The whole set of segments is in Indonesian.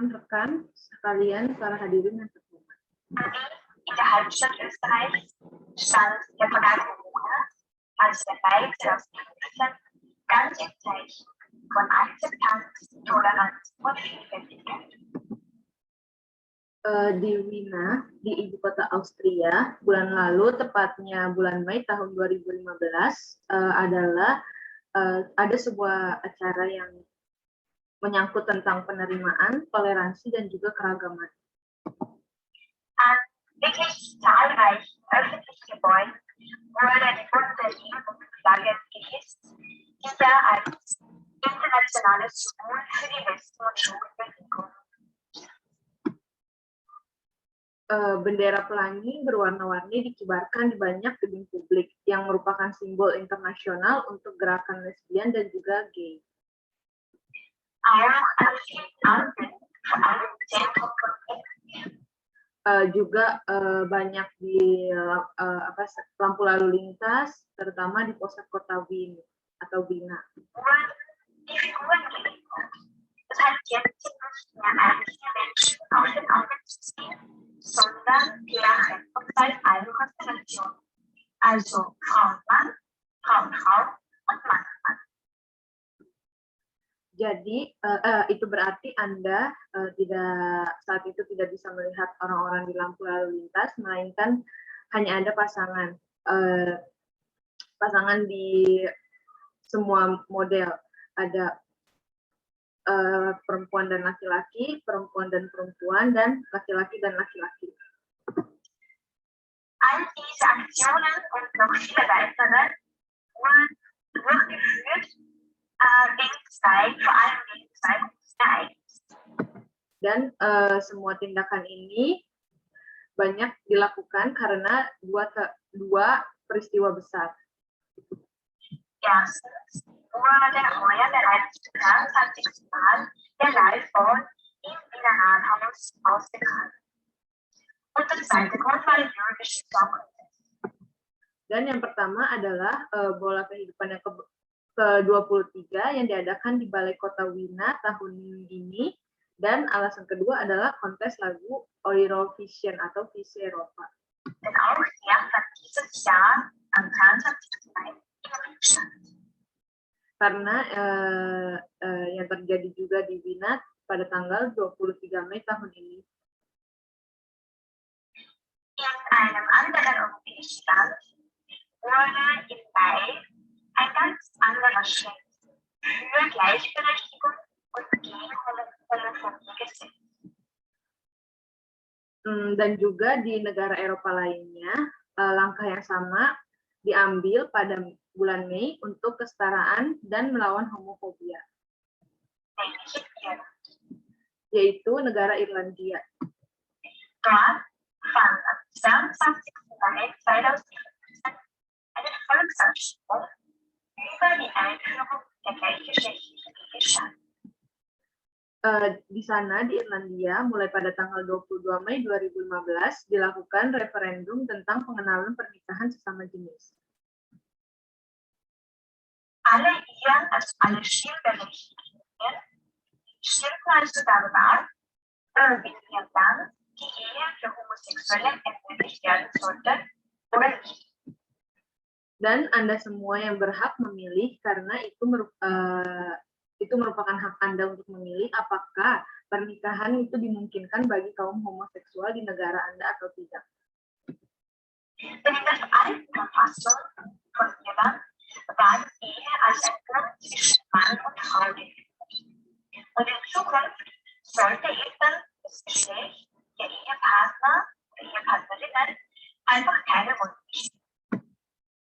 rekan-rekan sekalian, para hadirin yang terhormat. In der Hauptstadt Österreichs stand der vergangene Monat als der Beitrag ganz im Zeichen von Akzeptanz, Toleranz und Vielfältigkeit. Di Wina, di ibu kota Austria, bulan lalu, tepatnya bulan Mei tahun 2015, ada sebuah acara yang menyangkut tentang penerimaan, toleransi, dan juga keragaman. An wirklich zahlreichen öffentlichen Gebäuden wurde die Bund-Berlin-Flagge gehisst, die da als internationales Symbol für die Westen- und Schulbewegung. Bendera pelangi berwarna-warni dikibarkan di banyak gedung publik yang merupakan simbol internasional untuk gerakan lesbian dan juga gay. Juga banyak di lampu lalu lintas, terutama di pusat kota Wien atau Wina. Sondern Pärchen und seit allen Konstellationen. Also Frau-Mann, Frau-Frau und Mann-Mann. Jadi itu berarti Anda saat itu tidak bisa melihat orang-orang di lampu lalu lintas, melainkan hanya ada pasangan di semua model. Ada perempuan dan laki-laki, perempuan dan perempuan, dan laki-laki dan laki-laki. All diese Aktionen und noch viele weitere wurden durchgeführt vor allem wegen zwei Ereignissen. Dan semua tindakan ini banyak dilakukan karena dua peristiwa besar. Erstens wurde heuer bereits zum 23. Mal der Live-Ball im Wiener Rathaus ausgetragen. Und der zweite Grund war die Eurovision Song Contest. Dan yang pertama adalah bola kehidupan yang ke-23 yang diadakan di Balai Kota Wina tahun ini, dan alasan kedua adalah kontes lagu Eurovision atau Visi Eropa. Denn auch der fand dieses Jahr am 23. Mai in Wien statt. Karena yang terjadi juga di Wina pada tanggal 23 Mei tahun ini. In einem anderen europäischen Land wurde im Mai ein ganz anderer Schritt für Gleichberechtigung und gegen Homophobie gesetzt. Dan juga di negara Eropa lainnya, langkah yang sama diambil pada bulan Mei untuk kesetaraan dan melawan homofobia, yaitu negara Irlandia. Dort fand am 22. Mai 2015 eine Volksabstimmung über die Einführung der gleichgeschlechtlichen Ehe statt. Di sana, di Irlandia, mulai pada tanggal 22 Mei 2015 dilakukan referendum tentang pengenalan pernikahan sesama jenis. Alle Stimmberechtigten stimmten also darüber ab, in ihrem Land die Ehe für Homosexuelle ermöglicht werden sollte oder nicht. Dan Anda semua yang berhak memilih, karena itu merupakan hak Anda untuk memilih apakah pernikahan itu dimungkinkan bagi kaum homoseksual di negara Anda atau tidak. Denn in der alten Verfassung von Irland war die Ehe als ein Bund zwischen Mann und Frau definiert. Und in Zukunft sollte eben das Geschlecht der Ehepartner oder Ehepartnerinnen einfach keine Rolle spielen.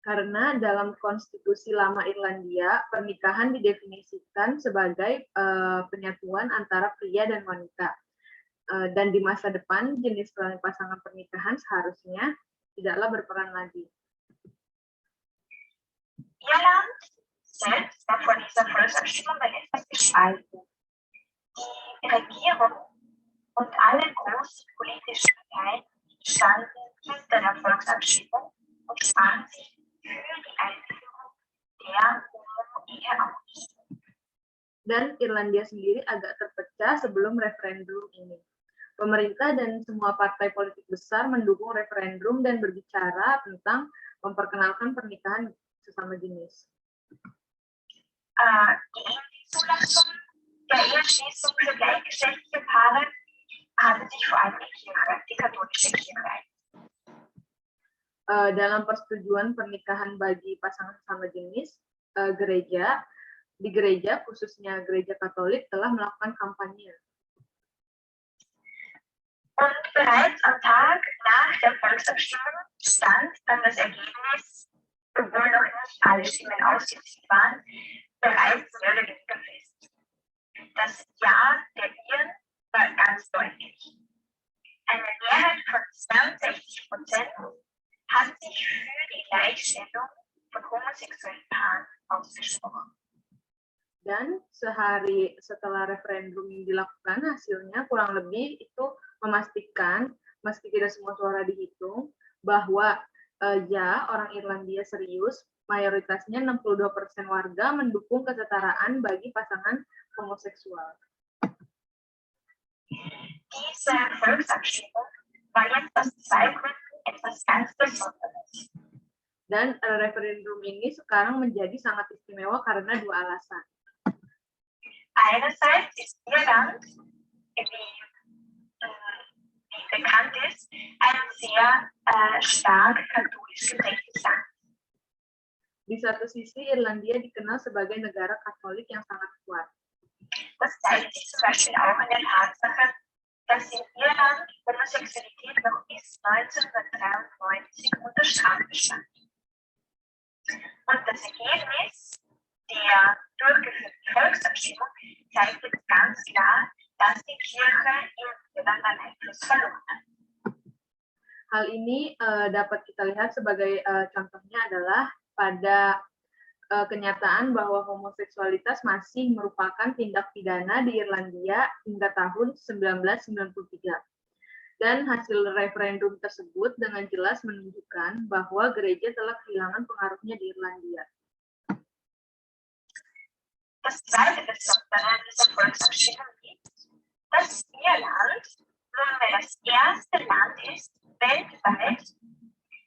Karena dalam konstitusi lama Irlandia, pernikahan didefinisikan sebagai penyatuan antara pria dan wanita. Dan di masa depan, jenis pasangan pernikahan seharusnya tidaklah berperan lagi. Irland selbst war vor dieser Volksabstimmung etwas gespalten. Die Regierung und alle großen politischen Parteien standen hinter der Volksabstimmung und sprachen sich für die Einführung der Homo-Ehe aus. dan Irlandia sendiri agak terpecah sebelum referendum ini. Pemerintah dan semua partai politik besar mendukung referendum dan berbicara tentang memperkenalkan pernikahan sesama jenis. Die Zulassung der Eheschließung für gleichgeschlechtliche Paare hatte sich vor allem die katholische Kirche. Dalam persetujuan pernikahan bagi pasangan sesama jenis, di gereja, khususnya gereja Katolik, telah melakukan kampanye. Und bereits am Tag nach der Volksabstimmung stand dann das Ergebnis, obwohl noch nicht alle Stimmen ausgezählt waren, bereits mehr oder weniger fest. Das Ja der Iren war ganz deutlich. Eine Mehrheit von 62% hat sich für die Gleichstellung von homosexuellen Paaren ausgesprochen. Dan sehari setelah referendum dilakukan, hasilnya kurang lebih itu memastikan, meski tidak semua suara dihitung, bahwa ya, orang Irlandia serius, mayoritasnya 62% warga mendukung kesetaraan bagi pasangan homoseksual. Diese Volksabstimmung war jetzt aus zwei Gründen etwas ganz Besonderes. Dan referendum ini sekarang menjadi sangat istimewa karena dua alasan. Einerseits ist Irland, wie bekannt ist, ein sehr stark katholisch geprägtes Land. Di satu sisi, Irlandia dikenal sebagai negara Katolik yang sangat kuat. Das zeigt sich zum Beispiel auch in der Tatsache, dass in Irland Homosexualität noch bis 1993 unter Strafe stand. Und das Ergebnis der durchgeführten Volksabstimmung zeigt jetzt ganz klar, dass die Kirche in Irland an Einfluss verloren hat. Hal ini dapat kita lihat sebagai contohnya adalah pada kenyataan bahwa homoseksualitas masih merupakan tindak pidana di Irlandia hingga tahun 1993. Dan hasil referendum tersebut dengan jelas menunjukkan bahwa gereja telah kehilangan pengaruhnya di Irlandia. Das zweite Besondere dieser Volksabstimmung ist, dass Irland nunmehr das erste Land ist weltweit,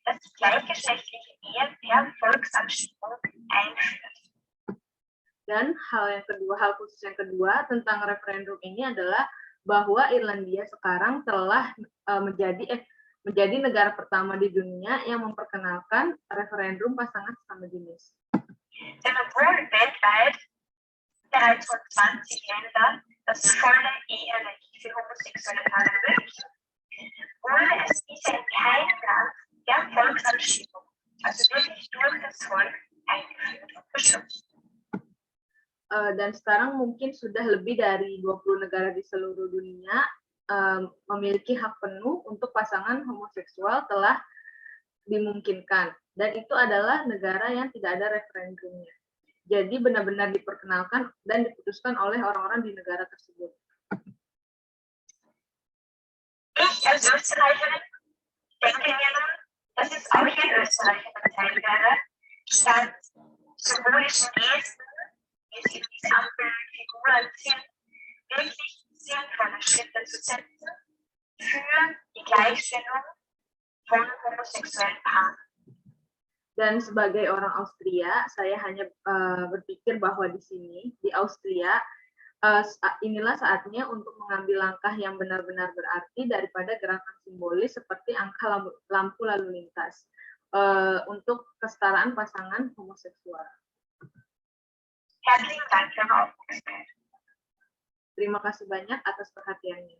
das gleichgeschlechtliche Ehe per Volksabstimmung einführt. Dan hal khusus yang kedua tentang referendum ini adalah bahwa Irlandia sekarang telah menjadi negara pertama di dunia yang memperkenalkan referendum pasangan sesama jenis. Denn obwohl weltweit bereits von 20 Ländern das volle Eherecht für homosexuelle Paare möglich, wurde es bisher in keinem Land der Volksabstimmung, also wirklich durch das Volk, eingeführt und beschlossen. Dan sekarang mungkin sudah lebih dari 20 negara di seluruh dunia memiliki hak penuh untuk pasangan homoseksual telah dimungkinkan. Dan itu adalah negara yang tidak ada referendumnya. Jadi benar-benar diperkenalkan dan diputuskan oleh orang-orang di negara tersebut. Ich als Österreicherin denke mir nun, dass es auch hier in Österreich eine Zeit wäre, statt symbolischen Gesten, wie es in diese Ampelfiguren sind, wirklich sinnvolle Schritte zu setzen für die Gleichstellung von homosexuellen Paaren. Dan sebagai orang Austria, saya hanya berpikir bahwa di sini, di Austria, inilah saatnya untuk mengambil langkah yang benar-benar berarti daripada gerakan simbolis seperti angka lampu lalu lintas untuk kesetaraan pasangan homoseksual. Herzlichen Dank für Ihre Aufmerksamkeit. Terima kasih banyak atas perhatiannya.